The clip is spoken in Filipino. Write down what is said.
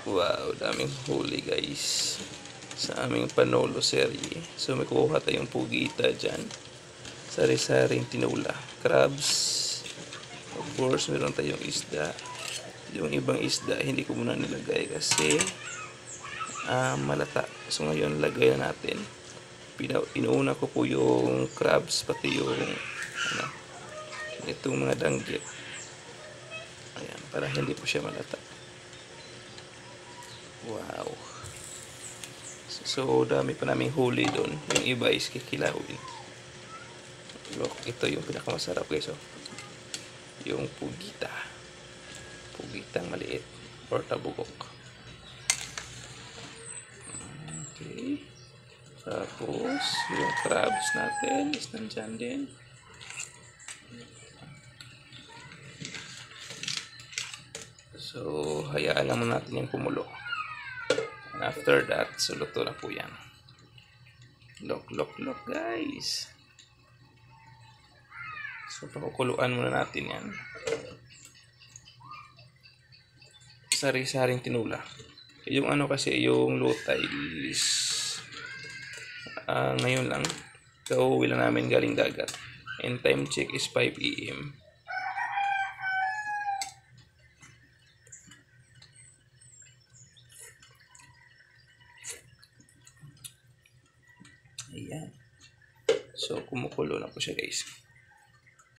Wow, daming huli guys sa aming Panolo serye. So may kuha tayong pugita dyan. Sari-saring tinula. Crabs. Of course, meron tayong isda. Yung ibang isda, hindi ko muna nilagay kasi malata. So ngayon, lagay na natin. Inuuna ko po yung crabs, pati yung itong mga danggit. Ayan, para hindi po siya malata. Wow. So, dami pa naming huli doon. Yung iba is kikilawin. Look, ito yung pinakamasarap guys. Oh. Yung pugita. Pugitang maliit. Or tabugok. Okay. Tapos, yung crabs natin is nandyan din. So, hayaan lang natin yung kumulo. And after that, so luto na po yan. Look guys. So, pakukuluan muna natin yan. Sari-saring tinula. Yung ano kasi, yung lutay is ngayon lang. Kauwi lang namin galing dagat. And time check is 5 AM. Ayan. So, kumukulo na po siya guys.